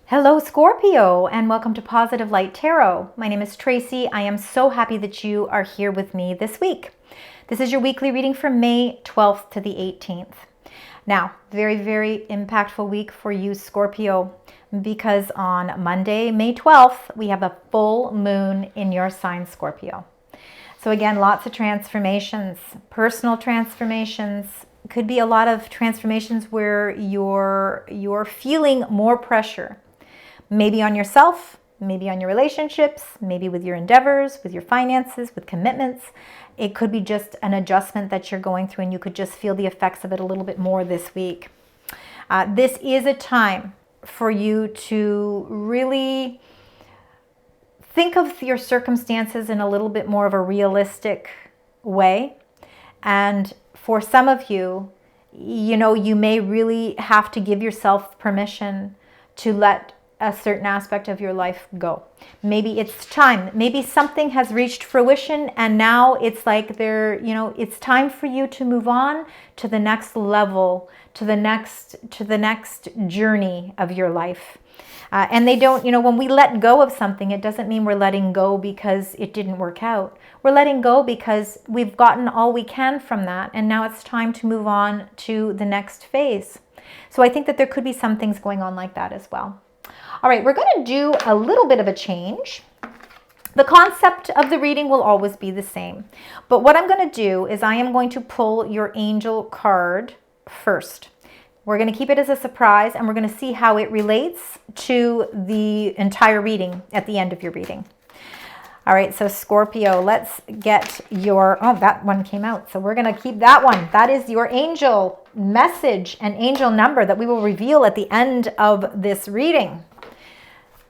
Hello Scorpio, and welcome to Positive Light Tarot. My name is Tracy. I am so happy that you are here with me this week. This is your weekly reading from May 12th to the 18th. Now, very, very impactful week for you Scorpio, because on Monday, May 12th, we have a full moon in your sign, Scorpio. So again, lots of transformations, personal transformations. Could be a lot of transformations where you're feeling more pressure. Maybe on yourself, maybe on your relationships, maybe with your endeavors, with your finances, with commitments. It could be just an adjustment that you're going through and you could just feel the effects of it a little bit more this week. This is a time for you to really think of your circumstances in a little bit more of a realistic way. And for some of you, you may really have to give yourself permission to let a certain aspect of your life go. Maybe it's time. Maybe something has reached fruition and now it's like it's time for you to move on to the next level, to the next journey of your life. And they don't, when we let go of something, it doesn't mean we're letting go because it didn't work out. We're letting go because we've gotten all we can from that. And now it's time to move on to the next phase. So I think that there could be some things going on like that as well. All right, we're going to do a little bit of a change. The concept of the reading will always be the same. But what I'm going to do is I am going to pull your angel card first. We're going to keep it as a surprise and we're going to see how it relates to the entire reading at the end of your reading. All right, so Scorpio, let's get that one came out. So we're going to keep that one. That is your angel message and angel number that we will reveal at the end of this reading.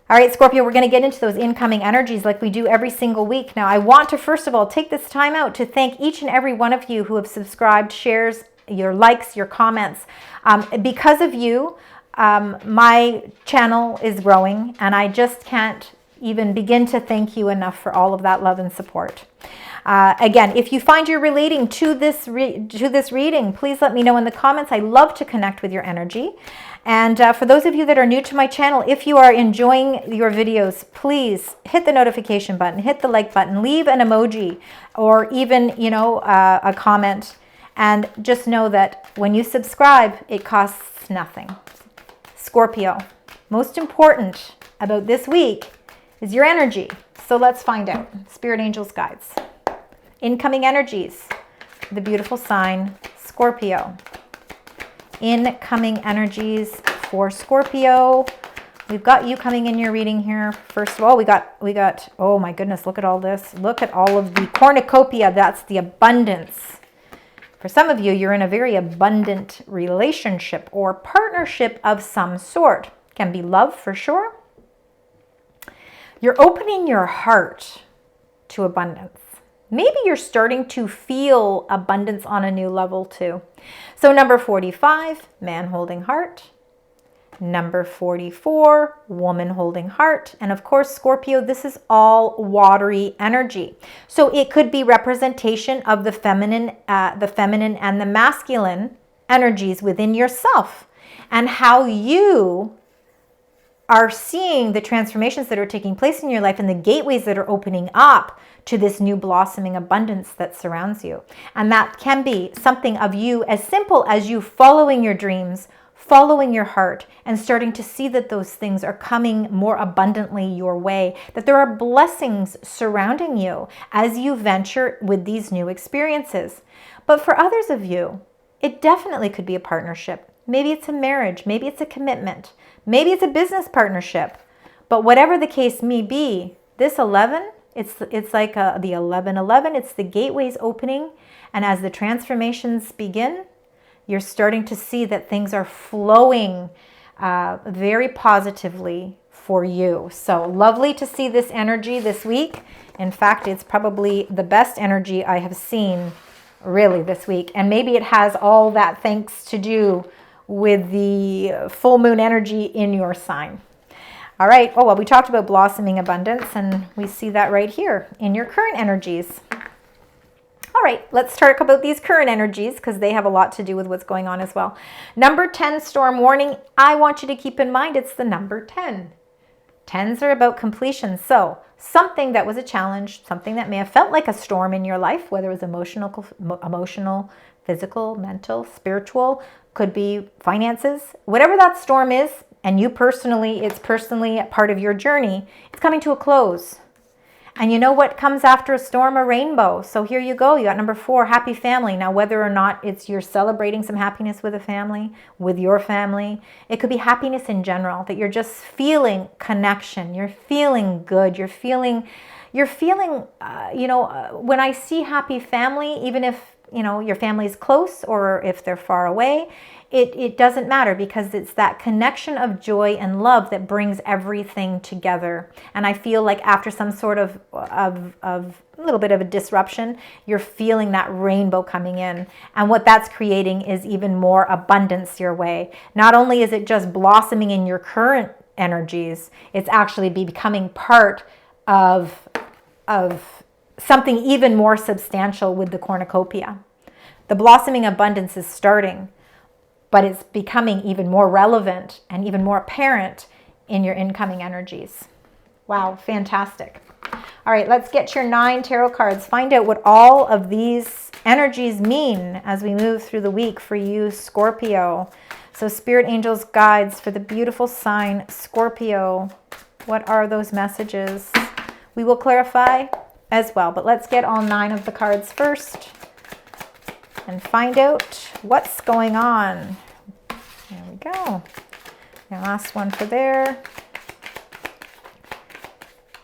All right, Scorpio, we're going to get into those incoming energies like we do every single week. Now, I want to, first of all, take this time out to thank each and every one of you who have subscribed, shares, your likes, your comments. Because of you, my channel is growing, and I just can't even begin to thank you enough for all of that love and support. Again, if you find you're relating to this reading, please let me know in the comments. I love to connect with your energy. And for those of you that are new to my channel, if you are enjoying your videos, please hit the notification button, hit the like button, leave an emoji, or even, a comment. And just know that when you subscribe, it costs nothing. Scorpio, most important about this week is your energy. So let's find out. Spirit angels, guides. Incoming energies. The beautiful sign, Scorpio. Incoming energies for Scorpio. We've got you coming in your reading here. First of all, we got, oh my goodness, look at all this. Look at all of the cornucopia. That's the abundance. For some of you, you're in a very abundant relationship or partnership of some sort. Can be love for sure. You're opening your heart to abundance. Maybe you're starting to feel abundance on a new level too. So number 45, man holding heart. Number 44, woman holding heart. And of course, Scorpio, this is all watery energy. So it could be representation of the feminine and the masculine energies within yourself and how you are seeing the transformations that are taking place in your life and the gateways that are opening up to this new blossoming abundance that surrounds you. And that can be something of you as simple as you following your dreams, following your heart, and starting to see that those things are coming more abundantly your way, that there are blessings surrounding you as you venture with these new experiences. But for others of you, it definitely could be a partnership. Maybe it's a marriage, maybe it's a commitment, maybe it's a business partnership. But whatever the case may be, this 11, it's like the 11-11, it's the gateways opening. And as the transformations begin, you're starting to see that things are flowing very positively for you. So lovely to see this energy this week. In fact, it's probably the best energy I have seen really this week. And maybe it has all that thanks to do with the full moon energy in your sign. All right. Oh, well, we talked about blossoming abundance, and we see that right here in your current energies. All right, let's talk about these current energies because they have a lot to do with what's going on as well. Number 10, storm warning. I want you to keep in mind it's the number 10. 10s are about completion. So something that was a challenge, something that may have felt like a storm in your life, whether it was emotional, physical, mental, spiritual, could be finances, whatever that storm is, and you personally, it's personally a part of your journey, it's coming to a close. And you know what comes after a storm? A rainbow. So here you go. You got number 4, happy family. Now, whether or not it's you're celebrating some happiness with a family, with your family, it could be happiness in general, that you're just feeling connection. You're feeling good. You're feeling, when I see happy family, even if, your family is close or if they're far away, it doesn't matter because it's that connection of joy and love that brings everything together. And I feel like after some sort of a little bit of a disruption, you're feeling that rainbow coming in. And what that's creating is even more abundance your way. Not only is it just blossoming in your current energies, it's actually becoming part of something even more substantial with the cornucopia. The blossoming abundance is starting, but it's becoming even more relevant and even more apparent in your incoming energies. Wow, fantastic. All right, let's get your 9 tarot cards. Find out what all of these energies mean as we move through the week for you, Scorpio. So spirit angels, guides for the beautiful sign, Scorpio. What are those messages? We will clarify as well, but let's get all 9 of the cards first and find out what's going on. There we go. The last one for there.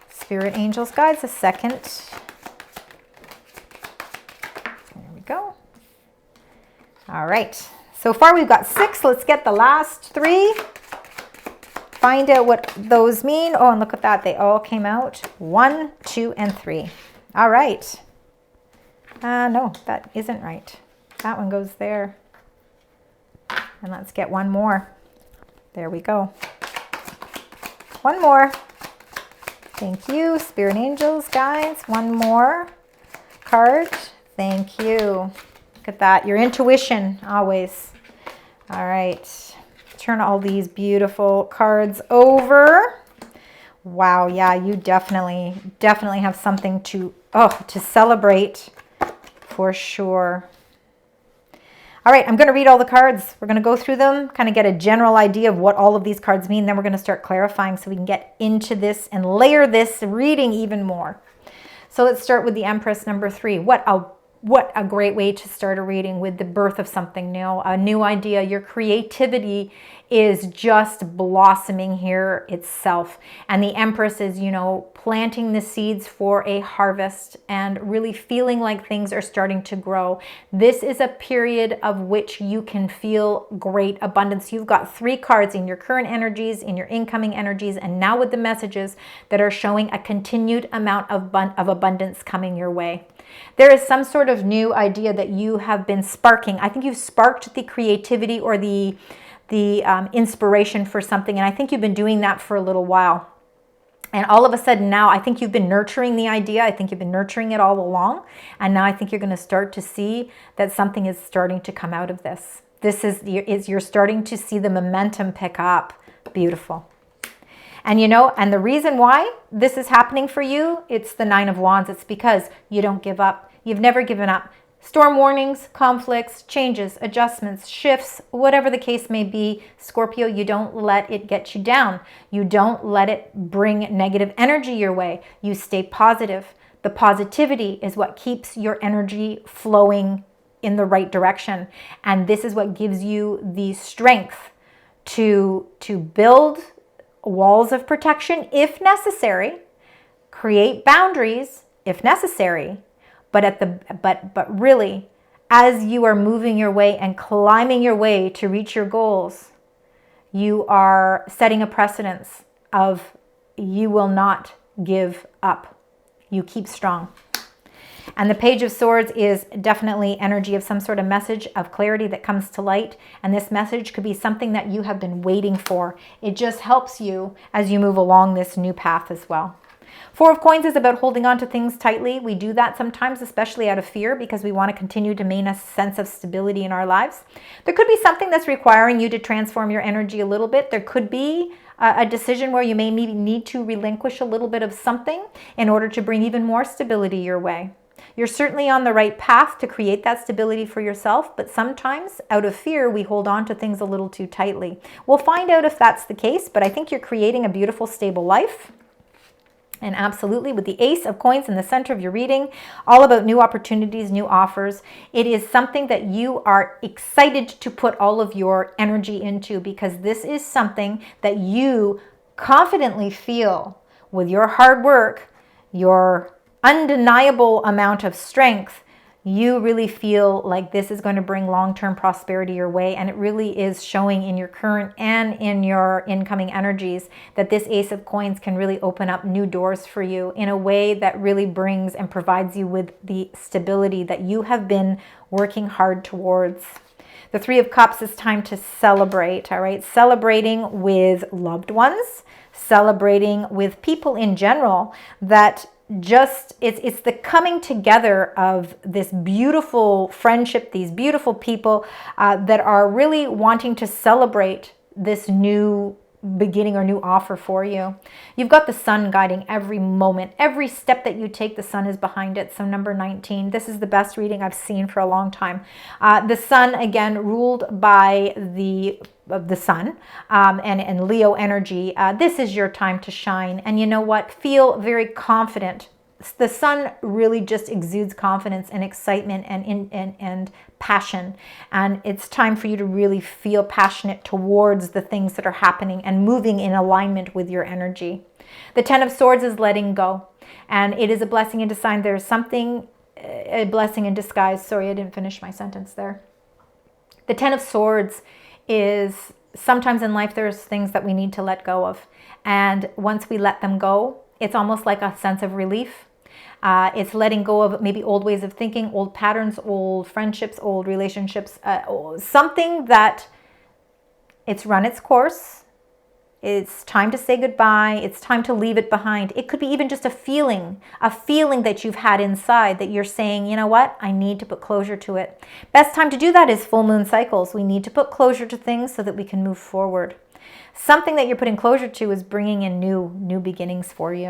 Spirit angels, guides, a second. There we go. All right. So far we've got 6. Let's get the last 3. Find out what those mean. Oh, and look at that. They all came out. 1, 2, and 3. All right. No, that isn't right. That one goes there. And let's get one more. There we go. One more. Thank you, spirit angels, guides. One more card. Thank you. Look at that. Your intuition, always. All right. Turn all these beautiful cards over. Wow, yeah, you definitely have something to celebrate for sure. All right, I'm going to read all the cards. We're going to go through them, kind of get a general idea of what all of these cards mean. Then we're going to start clarifying so we can get into this and layer this reading even more. So let's start with the Empress, number 3. What a great way to start a reading, with the birth of something new, a new idea. Your creativity is just blossoming here itself. And the Empress is, planting the seeds for a harvest and really feeling like things are starting to grow. This is a period of which you can feel great abundance. You've got 3 cards in your current energies, in your incoming energies, and now with the messages that are showing a continued amount of abundance coming your way. There is some sort of new idea that you have been sparking. I think you've sparked the creativity or the inspiration for something, and I think you've been doing that for a little while. And all of a sudden now, I think you've been nurturing the idea. I think you've been nurturing it all along. And now I think you're going to start to see that something is starting to come out of this. You're starting to see the momentum pick up. Beautiful. And and the reason why this is happening for you, it's the 9 of Wands. It's because you don't give up. You've never given up. Storm warnings, conflicts, changes, adjustments, shifts, whatever the case may be, Scorpio, you don't let it get you down. You don't let it bring negative energy your way. You stay positive. The positivity is what keeps your energy flowing in the right direction. And this is what gives you the strength to build walls of protection if necessary, create boundaries if necessary, but really, as you are moving your way and climbing your way to reach your goals, you are setting a precedence of you will not give up. You keep strong. And the Page of Swords is definitely energy of some sort of message of clarity that comes to light. And this message could be something that you have been waiting for. It just helps you as you move along this new path as well. Four of Coins is about holding on to things tightly. We do that sometimes, especially out of fear, because we want to continue to maintain a sense of stability in our lives. There could be something that's requiring you to transform your energy a little bit. There could be a decision where you may need to relinquish a little bit of something in order to bring even more stability your way. You're certainly on the right path to create that stability for yourself, but sometimes out of fear, we hold on to things a little too tightly. We'll find out if that's the case, but I think you're creating a beautiful, stable life. And absolutely, with the Ace of Coins in the center of your reading, all about new opportunities, new offers. It is something that you are excited to put all of your energy into, because this is something that you confidently feel with your hard work, your undeniable amount of strength. You really feel like this is going to bring long-term prosperity your way, and it really is showing in your current and in your incoming energies that this Ace of Coins can really open up new doors for you in a way that really brings and provides you with the stability that you have been working hard towards. The Three of Cups is time to celebrate, all right? Celebrating with loved ones, celebrating with people in general that it's the coming together of this beautiful friendship, these beautiful people that are really wanting to celebrate this new beginning or new offer for you. You've got the sun guiding every moment. Every step that you take, the sun is behind it. So number 19, this is the best reading I've seen for a long time. The sun, again, ruled by the sun and Leo energy. This is your time to shine. And you know what? Feel very confident. The sun really just exudes confidence and excitement and passion. And it's time for you to really feel passionate towards the things that are happening and moving in alignment with your energy. The Ten of Swords is letting go. And it is a blessing in disguise. There's something, a blessing in disguise. Sorry, I didn't finish my sentence there. The Ten of Swords is sometimes in life there's things that we need to let go of. And once we let them go, it's almost like a sense of relief. It's letting go of maybe old ways of thinking, old patterns, old friendships, old relationships, something that it's run its course. It's time to say goodbye. It's time to leave it behind. It could be even just a feeling that you've had inside that you're saying, you know what, I need to put closure to it. Best time to do that is full moon cycles. We need to put closure to things so that we can move forward. Something that you're putting closure to is bringing in new beginnings for you.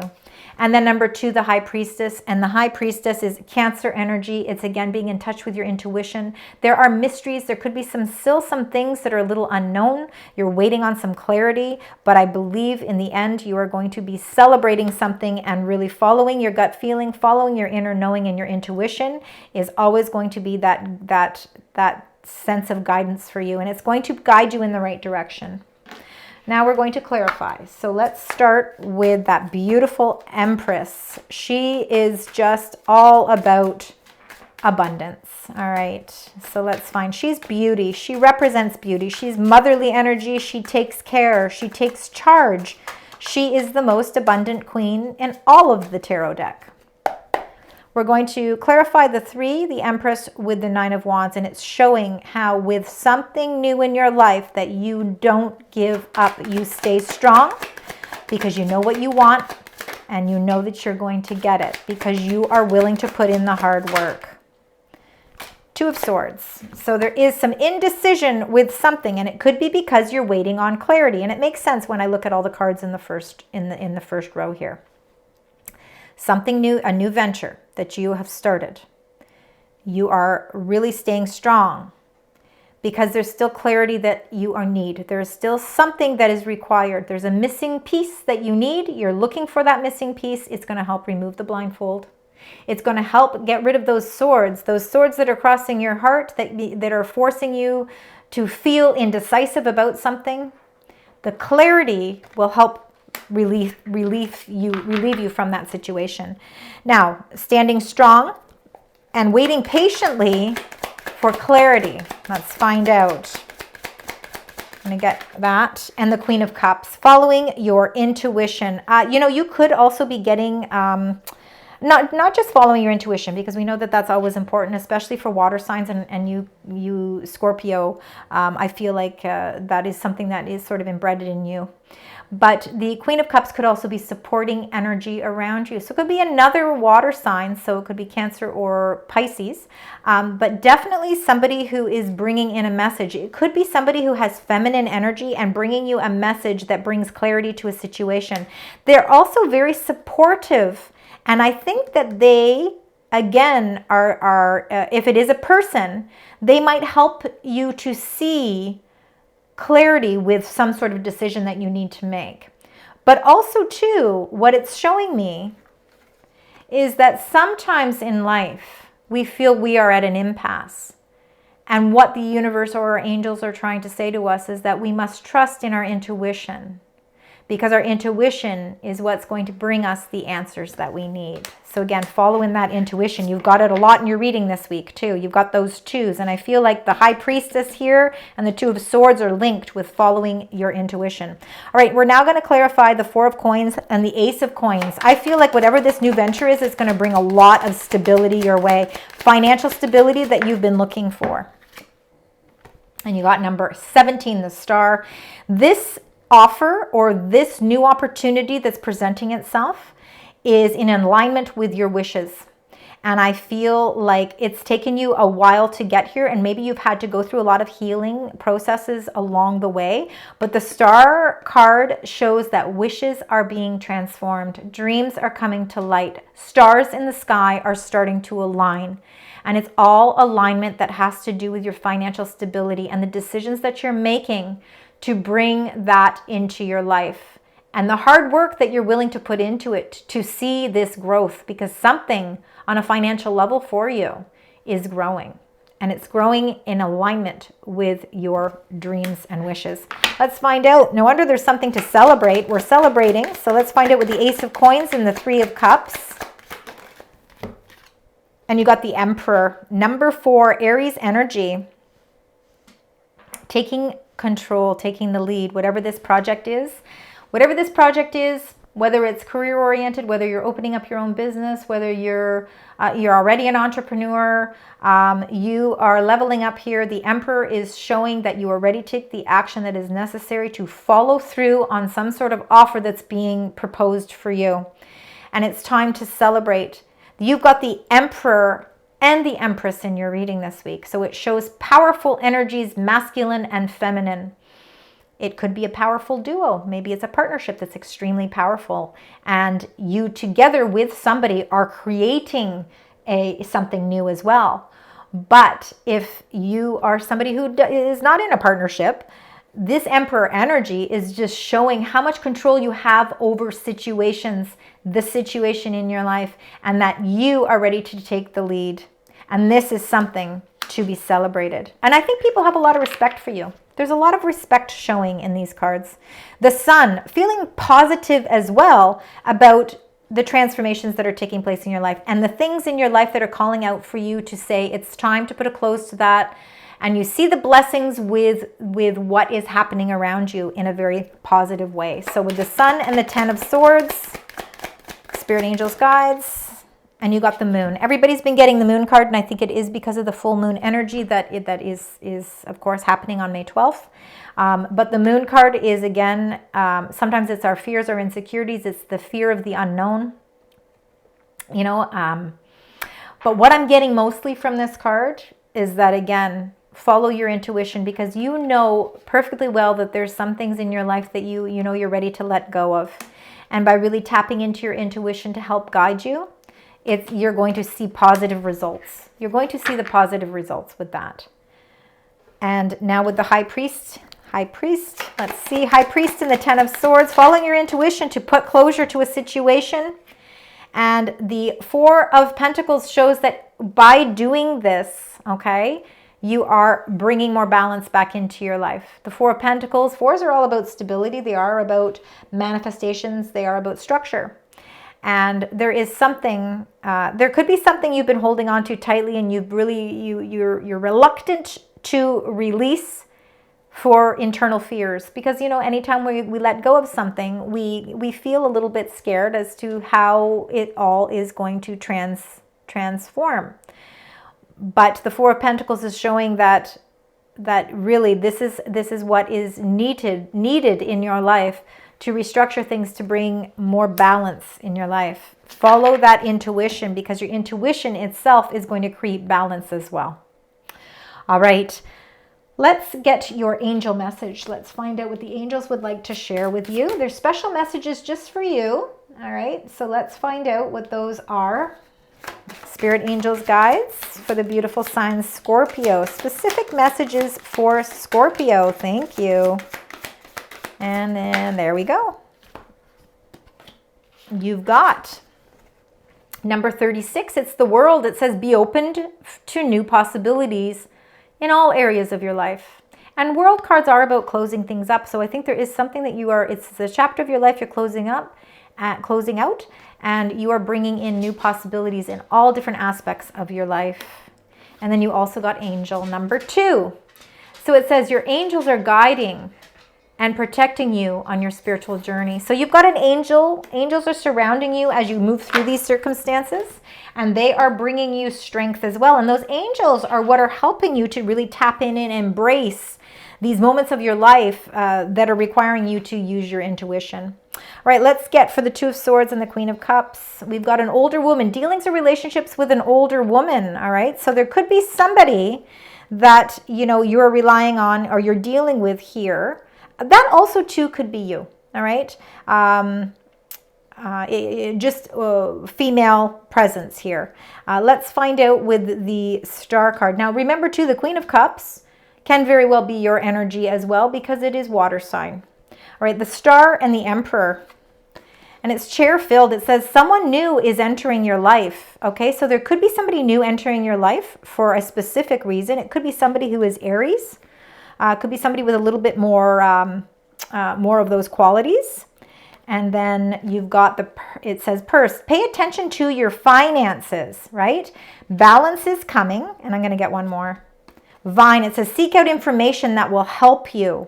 And then number 2, the High Priestess. And the High Priestess is Cancer energy. It's again being in touch with your intuition. There are mysteries. There could be still some things that are a little unknown. You're waiting on some clarity, but I believe in the end you are going to be celebrating something and really following your gut feeling, following your inner knowing, and your intuition is always going to be that sense of guidance for you, and it's going to guide you in the right direction. Now we're going to clarify. So let's start with that beautiful Empress. She is just all about abundance. All right. So let's find. She's beauty. She represents beauty. She's motherly energy. She takes care. She takes charge. She is the most abundant queen in all of the tarot deck. We're going to clarify the 3, the Empress, with the 9 of Wands, and it's showing how with something new in your life that you don't give up. You stay strong because you know what you want and you know that you're going to get it because you are willing to put in the hard work. 2 of Swords. So there is some indecision with something, and it could be because you're waiting on clarity, and it makes sense when I look at all the cards in the first row here. Something new, a new venture that you have started. You are really staying strong because there's still clarity that you need. There's still something that is required. There's a missing piece that you need. You're looking for that missing piece. It's going to help remove the blindfold. It's going to help get rid of those swords that are crossing your heart, that are forcing you to feel indecisive about something. The clarity will help relieve you from that situation. Now, standing strong and waiting patiently for clarity. Let's find out. I'm going to get that. And the Queen of Cups, following your intuition. You could also be getting not just following your intuition, because we know that that's always important, especially for water signs and you Scorpio. I feel like that is something that is sort of embedded in you. But the Queen of Cups could also be supporting energy around you. So it could be another water sign. So it could be Cancer or Pisces. But definitely somebody who is bringing in a message. It could be somebody who has feminine energy and bringing you a message that brings clarity to a situation. They're also very supportive. And I think that they, again, are if it is a person, they might help you to see clarity with some sort of decision that you need to make. But also too, what it's showing me is that sometimes in life we feel we are at an impasse, and what the universe or our angels are trying to say to us is that we must trust in our intuition, because our intuition is what's going to bring us the answers that we need. So again, follow in that intuition. You've got it a lot in your reading this week too. You've got those twos, and I feel like the High Priestess here and the Two of Swords are linked with following your intuition. All right, we're now going to clarify the Four of Coins and the Ace of Coins. I feel like whatever this new venture is, it's going to bring a lot of stability your way, financial stability that you've been looking for. And you got number 17, the Star. This offer or this new opportunity that's presenting itself is in alignment with your wishes. And I feel like it's taken you a while to get here, and maybe you've had to go through a lot of healing processes along the way. But the Star card shows that wishes are being transformed. Dreams are coming to light. Stars in the sky are starting to align. And it's all alignment that has to do with your financial stability and the decisions that you're making to bring that into your life, and the hard work that you're willing to put into it to see this growth, because something on a financial level for you is growing, and it's growing in alignment with your dreams and wishes. Let's find out. No wonder there's something to celebrate. We're celebrating. So let's find out with the Ace of Coins and the Three of Cups. And you got the Emperor. Number 4, Aries energy. Taking control, taking the lead, whatever this project is, whether it's career oriented, whether you're opening up your own business, whether you're already an entrepreneur, you are leveling up here. The Emperor is showing that you are ready to take the action that is necessary to follow through on some sort of offer that's being proposed for you. And it's time to celebrate. You've got the Emperor and the Empress in your reading this week. So it shows powerful energies, masculine and feminine. It could be a powerful duo. Maybe it's a partnership that's extremely powerful, and you together with somebody are creating something new as well. But if you are somebody who is not in a partnership, this Emperor energy is just showing how much control you have over situations, the situation in your life, and that you are ready to take the lead. And this is something to be celebrated. And I think people have a lot of respect for you. There's a lot of respect showing in these cards. The Sun, feeling positive as well about the transformations that are taking place in your life and the things in your life that are calling out for you to say it's time to put a close to that. And you see the blessings with what is happening around you in a very positive way. So with the Sun and the Ten of Swords, Spirit Angels, Guides, and you got the Moon. Everybody's been getting the Moon card, and I think it is because of the full moon energy that is of course happening on May 12th. But the Moon card is, again, sometimes it's our fears or insecurities. It's the fear of the unknown, but what I'm getting mostly from this card is that, again, follow your intuition, because you know perfectly well that there's some things in your life that you know you're ready to let go of. And by really tapping into your intuition to help guide you, you're going to see positive results. You're going to see the positive results with that. And now with the High Priest, let's see, High Priest and the Ten of Swords, following your intuition to put closure to a situation. And the Four of Pentacles shows that by doing this, okay, you are bringing more balance back into your life. The Four of Pentacles, fours are all about stability. They are about manifestations. They are about structure. And there is something, there could be something you've been holding on to tightly, and you're reluctant to release for internal fears, because anytime we let go of something, we feel a little bit scared as to how it all is going to transform. But the Four of Pentacles is showing that really this is what is needed in your life to restructure things to bring more balance in your life. Follow that intuition, because your intuition itself is going to create balance as well. All right, let's get your angel message. Let's find out what the angels would like to share with you. There's special messages just for you. All right, so let's find out what those are. Spirit angels guides for the beautiful sign Scorpio. Specific messages for Scorpio. Thank you. And then there we go. You've got number 36. It's the World. It says be opened to new possibilities in all areas of your life. And World cards are about closing things up. So I think there is something that it's the chapter of your life you're closing out, and you are bringing in new possibilities in all different aspects of your life. And then you also got angel number 2. So it says your angels are guiding and protecting you on your spiritual journey. So you've got an angel. Angels are surrounding you as you move through these circumstances, and they are bringing you strength as well. And those angels are what are helping you to really tap in and embrace these moments of your life that are requiring you to use your intuition. All right, let's get for the Two of Swords and the Queen of Cups. We've got an older woman, dealings or relationships with an older woman. All right, so there could be somebody that you're relying on or you're dealing with here. That also too could be you. All right, just female presence here. Let's find out with the Star card. Now remember too, the Queen of Cups can very well be your energy as well, because it is water sign. All right, the Star and the Emperor, and it's chair filled. It says someone new is entering your life. Okay, so there could be somebody new entering your life for a specific reason. It could be somebody who is Aries. Could be somebody with a little bit more of those qualities. And then you've got it says purse. Pay attention to your finances, right? Balance is coming. And I'm going to get one more. Vine, it says seek out information that will help you.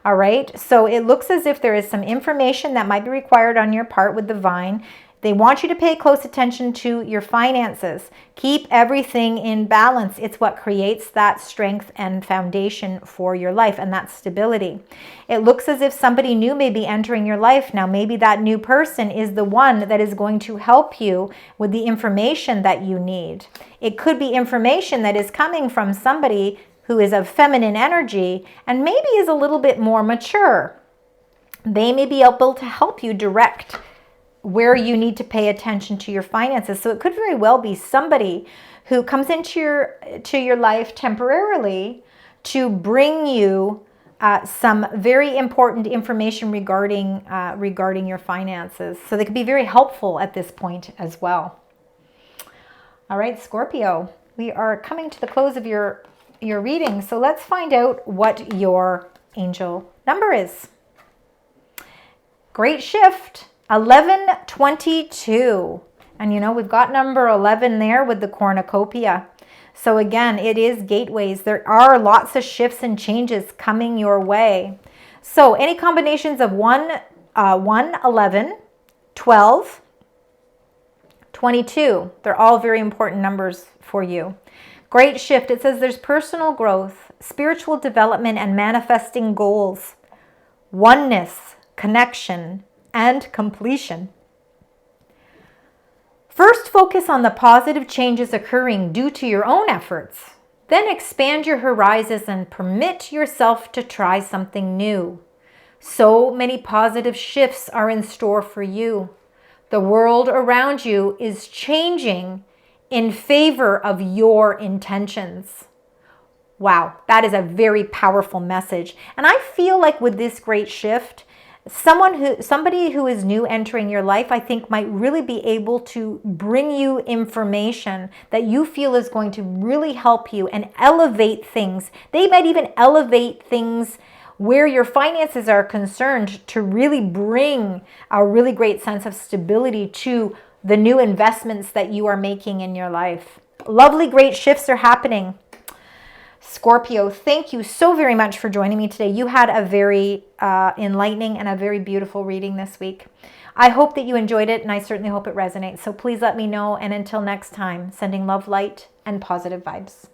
All right, so it looks as if there is some information that might be required on your part with the Vine. They want you to pay close attention to your finances. Keep everything in balance. It's what creates that strength and foundation for your life, and that stability. It looks as if somebody new may be entering your life. Now, maybe that new person is the one that is going to help you with the information that you need. It could be information that is coming from somebody who is of feminine energy and maybe is a little bit more mature. They may be able to help you direct where you need to pay attention to your finances. So it could very well be somebody who comes into your life temporarily to bring you some very important information regarding your finances. So they could be very helpful at this point as well. All right, Scorpio, we are coming to the close of your reading. So let's find out what your angel number is. Great shift. 1122. And we've got number 11 there with the cornucopia. So again, it is gateways. There are lots of shifts and changes coming your way. So any combinations of 1, 11, 12, 22, they're all very important numbers for you. Great shift. It says there's personal growth, spiritual development, and manifesting goals, oneness, connection, and completion. First, focus on the positive changes occurring due to your own efforts. Then expand your horizons and permit yourself to try something new. So many positive shifts are in store for you. The world around you is changing in favor of your intentions. Wow, that is a very powerful message. And I feel like with this great shift, somebody who is new entering your life, I think might really be able to bring you information that you feel is going to really help you and elevate things. They might even elevate things where your finances are concerned to really bring a really great sense of stability to the new investments that you are making in your life. Lovely, great shifts are happening. Scorpio, thank you so very much for joining me today. You had a very enlightening and a very beautiful reading this week. I hope that you enjoyed it, and I certainly hope it resonates. So please let me know. And until next time, sending love, light, and positive vibes.